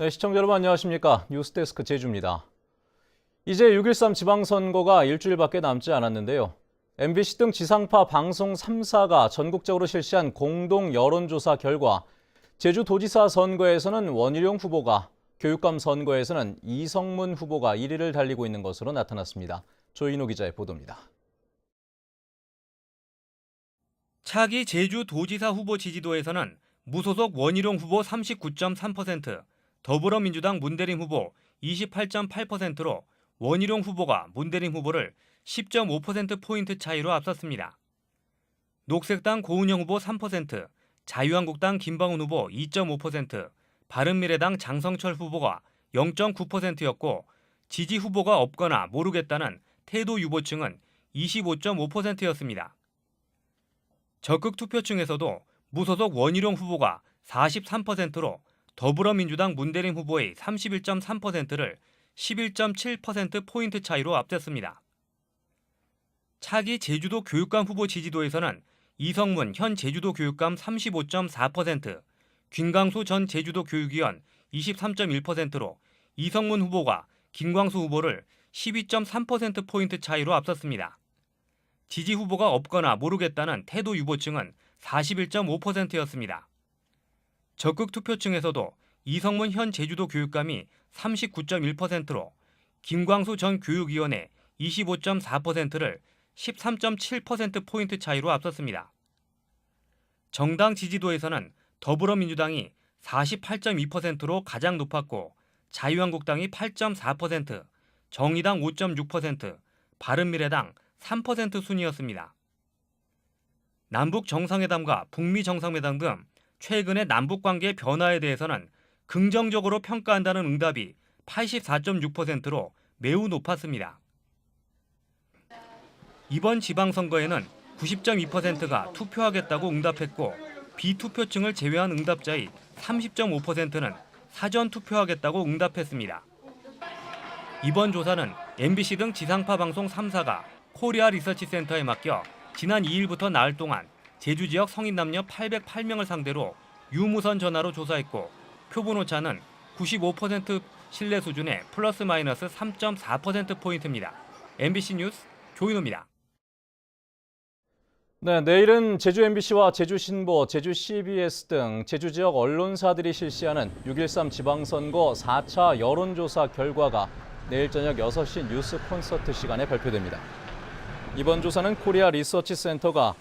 네, 시청자 여러분 안녕하십니까? 뉴스데스크 제주입니다. 이제 6.13 지방선거가 일주일밖에 남지 않았는데요. MBC 등 지상파 방송 3사가 전국적으로 실시한 공동 여론조사 결과 제주도지사 선거에서는 원희룡 후보가, 교육감 선거에서는 이성문 후보가 1위를 달리고 있는 것으로 나타났습니다. 조인호 기자의 보도입니다. 차기 제주도지사 후보 지지도에서는 무소속 원희룡 후보 39.3%, 더불어민주당 문대림 후보 28.8%로 원희룡 후보가 문대림 후보를 10.5%포인트 차이로 앞섰습니다. 녹색당 고은영 후보 3%, 자유한국당 김방훈 후보 2.5%, 바른미래당 장성철 후보가 0.9%였고 지지 후보가 없거나 모르겠다는 태도 유보층은 25.5%였습니다. 적극 투표층에서도 무소속 원희룡 후보가 43%로 더불어민주당 문대림 후보의 31.3%를 11.7%포인트 차이로 앞섰습니다. 차기 제주도 교육감 후보 지지도에서는 이성문 현 제주도 교육감 35.4%, 김광수 전 제주도 교육위원 23.1%로 이성문 후보가 김광수 후보를 12.3%포인트 차이로 앞섰습니다. 지지 후보가 없거나 모르겠다는 태도 유보층은 41.5%였습니다. 적극 투표층에서도 이성문 현 제주도 교육감이 39.1%로 김광수 전 교육위원의 25.4%를 13.7%포인트 차이로 앞섰습니다. 정당 지지도에서는 더불어민주당이 48.2%로 가장 높았고 자유한국당이 8.4%, 정의당 5.6%, 바른미래당 3% 순이었습니다. 남북 정상회담과 북미 정상회담 등 최근의 남북관계 변화에 대해서는 긍정적으로 평가한다는 응답이 84.6%로 매우 높았습니다. 이번 지방선거에는 90.2%가 투표하겠다고 응답했고 비투표층을 제외한 응답자의 30.5%는 사전 투표하겠다고 응답했습니다. 이번 조사는 MBC 등 지상파 방송 3사가 코리아 리서치 센터에 맡겨 지난 2일부터 나흘 동안 제주 지역 성인 남녀 808명을 상대로 유무선 전화로 조사했고 표본 오차는 95% 신뢰 수준의 플러스 마이너스 3.4%포인트입니다. MBC 뉴스 조인호입니다. 네, 내일은 제주 MBC와 제주 신보, 제주 CBS 등 제주 지역 언론사들이 실시하는 6.13 지방선거 4차 여론조사 결과가 내일 저녁 6시 뉴스 콘서트 시간에 발표됩니다. 이번 조사는 코리아 리서치 센터가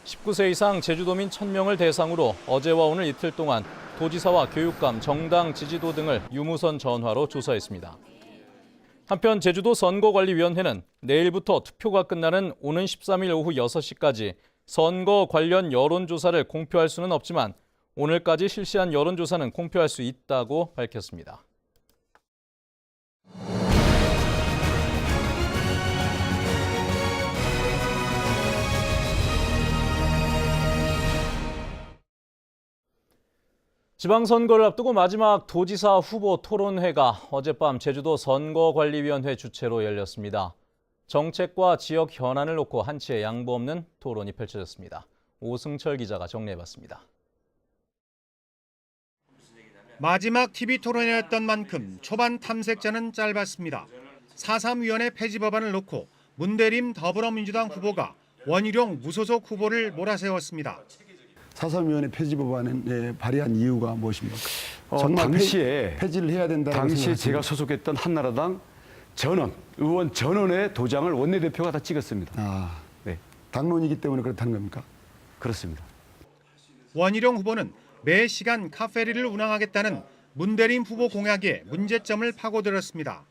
19세 이상 제주도민 1,000명을 대상으로 어제와 오늘 이틀 동안 도지사와 교육감, 정당 지지도 등을 유무선 전화로 조사했습니다. 한편 제주도 선거관리위원회는 내일부터 투표가 끝나는 오는 13일 오후 6시까지 선거 관련 여론조사를 공표할 수는 없지만 오늘까지 실시한 여론조사는 공표할 수 있다고 밝혔습니다. 지방선거를 앞두고 마지막 도지사 후보 토론회가 어젯밤 제주도 선거관리위원회 주최로 열렸습니다. 정책과 지역 현안을 놓고 한치의 양보 없는 토론이 펼쳐졌습니다. 오승철 기자가 정리해봤습니다. 마지막 TV 토론회였던 만큼 초반 탐색자는 짧았습니다. 4.3위원회 폐지 법안을 놓고 문대림 더불어민주당 후보가 원희룡 무소속 후보를 몰아세웠습니다. 4.3위원회 폐지 법안을 발의한 이유가 무엇입니까? 정말 당시에 폐지를 해야 된다고 당시에 생각하십니까? 제가 소속했던 한나라당 의원 전원의 도장을 원내대표가 다 찍었습니다. 네, 당론이기 때문에 그렇다는 겁니까? 그렇습니다. 원희룡 후보는 매 시간 카페리를 운항하겠다는 문대림 후보 공약에 문제점을 파고들었습니다.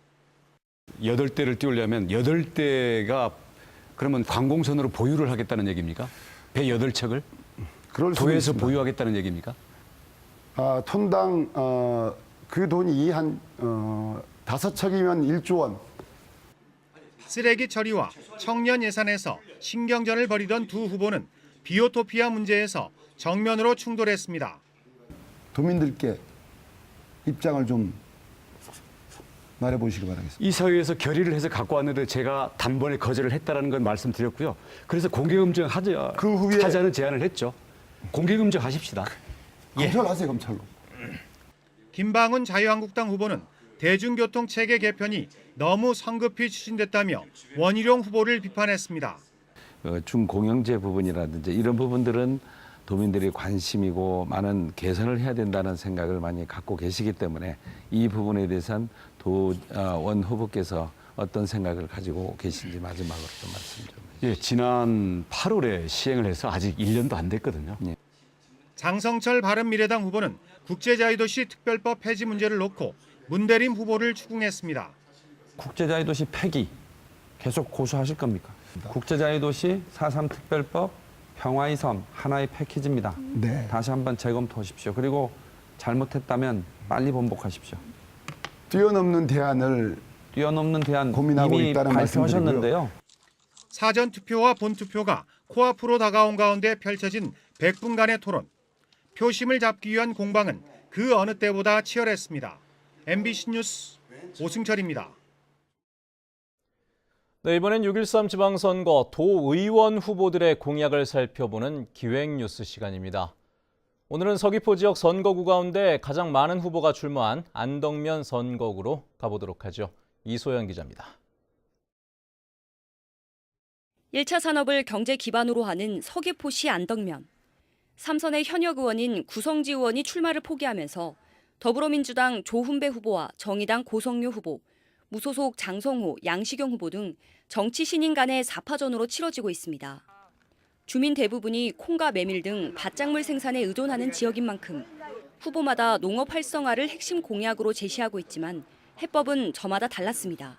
8대를 띄우려면 8대가 그러면 관공선으로 보유를 하겠다는 얘기입니까? 배 8척을 그럴 수도 도에서 있습니다. 보유하겠다는 얘기입니까? 톤당 그 돈이 한 5척이면 1조 원. 쓰레기 처리와 청년 예산에서 신경전을 벌이던 두 후보는 비오토피아 문제에서 정면으로 충돌했습니다. 도민들께 입장을 좀 말해보시기 바라겠습니다. 이 사회에서 결의를 해서 갖고 왔는데 제가 단번에 거절을 했다는 건 말씀드렸고요. 그래서 공개검증 그 후에 하자는 제안을 했죠. 공개검증 하십시다. 검찰 하세요, 검찰로. 김방훈 자유한국당 후보는 대중교통 체계 개편이 너무 성급히 추진됐다며 원희룡 후보를 비판했습니다. 중공영제 부분이라든지 이런 부분들은 도민들이 관심이고 많은 개선을 해야 된다는 생각을 많이 갖고 계시기 때문에 이 부분에 대해서는 원 후보께서 어떤 생각을 가지고 계신지 마지막으로 좀 말씀 좀 해주세요. 예, 지난 8월에 시행을 해서 아직 1년도 안 됐거든요. 예. 장성철 바른미래당 후보는 국제자유도시 특별법 폐지 문제를 놓고 문대림 후보를 추궁했습니다. 국제자유도시 폐기 계속 고수하실 겁니까? 국제자유도시 4.3 특별법 평화의 섬 하나의 패키지입니다. 네. 다시 한번 재검토하십시오. 그리고 잘못했다면 빨리 번복하십시오. 뛰어넘는 대안을 뛰어넘는 대안 고민하고 이미 있다는 발표하셨는데요. 사전투표와 본투표가 코앞으로 다가온 가운데 펼쳐진 100분간의 토론. 표심을 잡기 위한 공방은 그 어느 때보다 치열했습니다. MBC 뉴스 오승철입니다. 네, 이번엔 6.13 지방선거 도의원 후보들의 공약을 살펴보는 기획뉴스 시간입니다. 오늘은 서귀포 지역 선거구 가운데 가장 많은 후보가 출마한 안덕면 선거구로 가보도록 하죠. 이소연 기자입니다. 1차 산업을 경제 기반으로 하는 서귀포시 안덕면. 3선의 현역 의원인 구성지 의원이 출마를 포기하면서 더불어민주당 조훈배 후보와 정의당 고성료 후보, 무소속 장성호, 양시경 후보 등 정치 신인 간의 4파전으로 치러지고 있습니다. 주민 대부분이 콩과 메밀 등 밭작물 생산에 의존하는 지역인 만큼 후보마다 농업 활성화를 핵심 공약으로 제시하고 있지만 해법은 저마다 달랐습니다.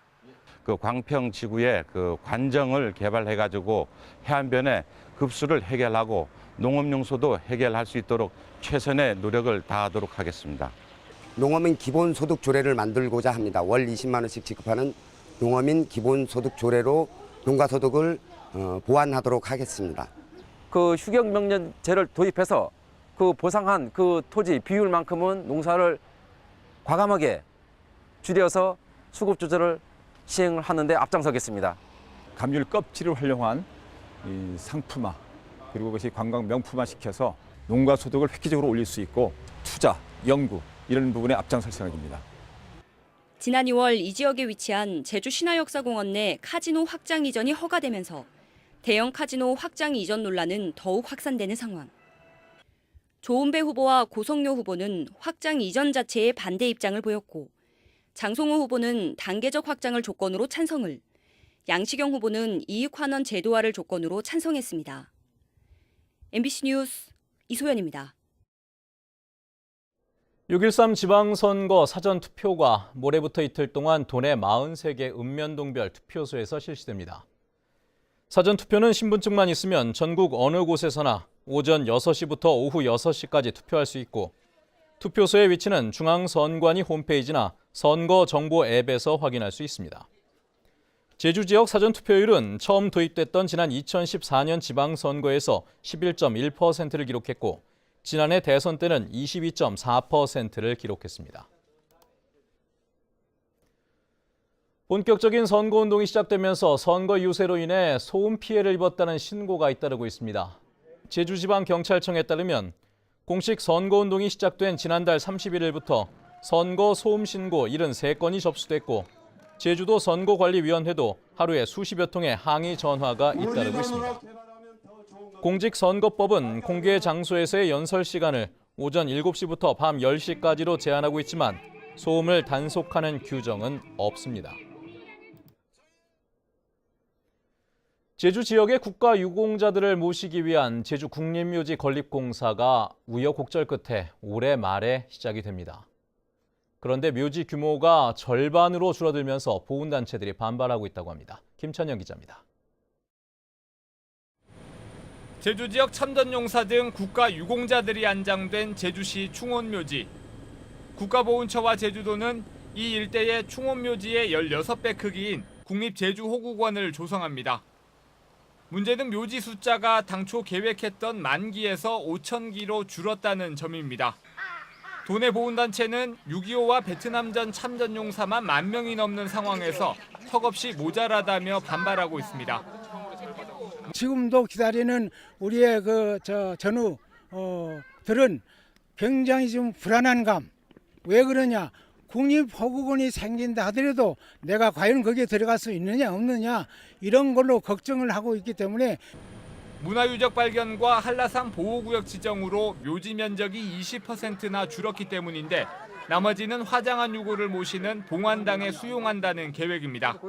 그 광평 지구에 그 관정을 개발해가지고 해안변에 급수를 해결하고 농업 용소도 해결할 수 있도록 최선의 노력을 다하도록 하겠습니다. 농어민 기본소득 조례를 만들고자 합니다. 월 20만 원씩 지급하는 농어민 기본소득 조례로 농가소득을 보완하도록 하겠습니다. 그 휴경명령제를 도입해서 그 보상한 그 토지 비율만큼은 농사를 과감하게 줄여서 수급 조절을 시행을 하는데 앞장서겠습니다. 감귤 껍질을 활용한 이 상품화 그리고 그것이 관광 명품화 시켜서 농가 소득을 획기적으로 올릴 수 있고 투자, 연구 이런 부분에 앞장설 생각입니다. 지난 2월 이 지역에 위치한 제주 신화역사공원 내 카지노 확장 이전이 허가되면서 대형 카지노 확장 이전 논란은 더욱 확산되는 상황. 조은배 후보와 고성료 후보는 확장 이전 자체에 반대 입장을 보였고 장성호 후보는 단계적 확장을 조건으로 찬성을, 양시경 후보는 이익환원 제도화를 조건으로 찬성했습니다. MBC 뉴스 이소연입니다. 6.13 지방선거 사전투표가 모레부터 이틀 동안 도내 43개 읍면동별 투표소에서 실시됩니다. 사전투표는 신분증만 있으면 전국 어느 곳에서나 오전 6시부터 오후 6시까지 투표할 수 있고 투표소의 위치는 중앙선관위 홈페이지나 선거정보 앱에서 확인할 수 있습니다. 제주 지역 사전투표율은 처음 도입됐던 지난 2014년 지방선거에서 11.1%를 기록했고 지난해 대선 때는 22.4%를 기록했습니다. 본격적인 선거운동이 시작되면서 선거 유세로 인해 소음 피해를 입었다는 신고가 잇따르고 있습니다. 제주지방경찰청에 따르면 공식 선거운동이 시작된 지난달 31일부터 선거 소음 신고 73건이 접수됐고 제주도 선거관리위원회도 하루에 수십여 통의 항의 전화가 잇따르고 있습니다. 공직선거법은 공개 장소에서의 연설 시간을 오전 7시부터 밤 10시까지로 제한하고 있지만 소음을 단속하는 규정은 없습니다. 제주 지역의 국가유공자들을 모시기 위한 제주 국립묘지 건립공사가 우여곡절 끝에 올해 말에 시작이 됩니다. 그런데 묘지 규모가 절반으로 줄어들면서 보훈단체들이 반발하고 있다고 합니다. 김찬영 기자입니다. 제주 지역 참전용사 등 국가유공자들이 안장된 제주시 충원묘지. 국가보훈처와 제주도는 이 일대의 충원묘지의 16배 크기인 국립제주호구관을 조성합니다. 문제는 묘지 숫자가 당초 계획했던 10,000기에서 5,000기로 줄었다는 점입니다. 도내 보훈단체는 6.25와 베트남전 참전용사만 10,000명이 넘는 상황에서 턱없이 모자라다며 반발하고 있습니다. 지금도 기다리는 우리의 전우들은 굉장히 좀 불안한 감, 왜 그러냐? 국립호국원이 생긴다 하더라도 내가 과연 거기에 들어갈 수 있느냐 없느냐 이런 걸로 걱정을 하고 있기 때문에 문화유적 발견과 한라산 보호구역 지정으로 묘지 면적이 20%나 줄었기 때문인데 나머지는 화장한 유골을 모시는 봉안당에 수용한다는 계획입니다.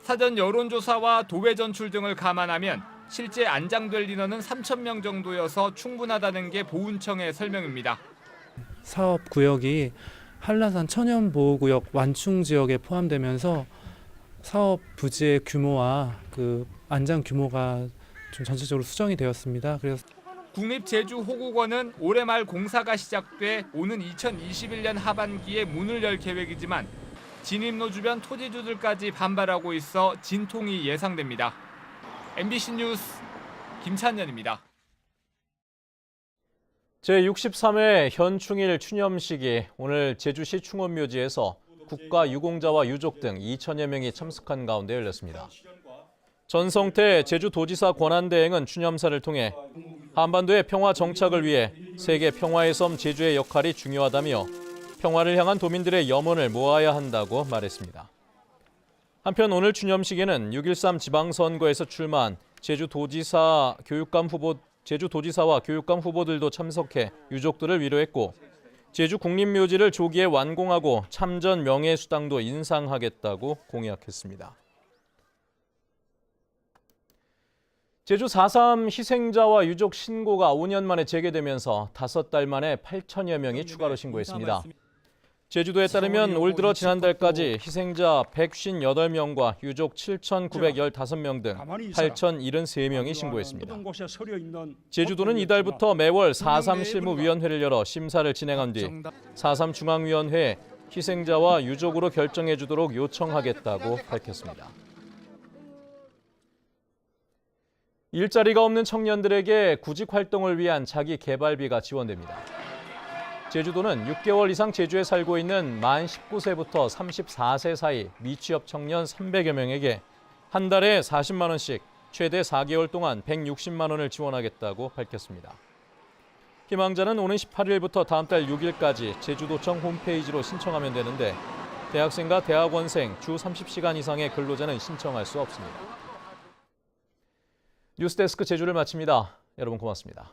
사전 여론조사와 도배 전출 등을 감안하면 실제 안장될 인원은 3,000명 정도여서 충분하다는 게 보훈청의 설명입니다. 사업 구역이 한라산 천연보호구역 완충 지역에 포함되면서 사업 부지의 규모와 그 안장 규모가 좀 전체적으로 수정이 되었습니다. 그래서 국립제주호국원은 올해 말 공사가 시작돼 오는 2021년 하반기에 문을 열 계획이지만 진입로 주변 토지주들까지 반발하고 있어 진통이 예상됩니다. MBC 뉴스 김찬년입니다. 제63회 현충일 추념식이 오늘 제주시 충원묘지에서 국가 유공자와 유족 등 2천여 명이 참석한 가운데 열렸습니다. 전성태 제주도지사 권한대행은 추념사를 통해 한반도의 평화 정착을 위해 세계 평화의 섬 제주의 역할이 중요하다며 평화를 향한 도민들의 염원을 모아야 한다고 말했습니다. 한편 오늘 추념식에는 6.13 지방선거에서 출마한 제주도지사와 교육감 후보들도 참석해 유족들을 위로했고 제주 국립묘지를 조기에 완공하고 참전 명예수당도 인상하겠다고 공약했습니다. 제주 4.3 희생자와 유족 신고가 5년 만에 재개되면서 5달 만에 8천여 명이 추가로 신고했습니다. 제주도에 따르면 올 들어 지난달까지 희생자 158명과 유족 7,915명 등 8,073명이 신고했습니다. 제주도는 이달부터 매월 4.3 실무위원회를 열어 심사를 진행한 뒤 4.3 중앙위원회에 희생자와 유족으로 결정해 주도록 요청하겠다고 밝혔습니다. 일자리가 없는 청년들에게 구직 활동을 위한 자기 개발비가 지원됩니다. 제주도는 6개월 이상 제주에 살고 있는 만 19세부터 34세 사이 미취업 청년 300여 명에게 한 달에 40만 원씩 최대 4개월 동안 160만 원을 지원하겠다고 밝혔습니다. 희망자는 오는 18일부터 다음 달 6일까지 제주도청 홈페이지로 신청하면 되는데 대학생과 대학원생 주 30시간 이상의 근로자는 신청할 수 없습니다. 뉴스데스크 제주를 마칩니다. 여러분 고맙습니다.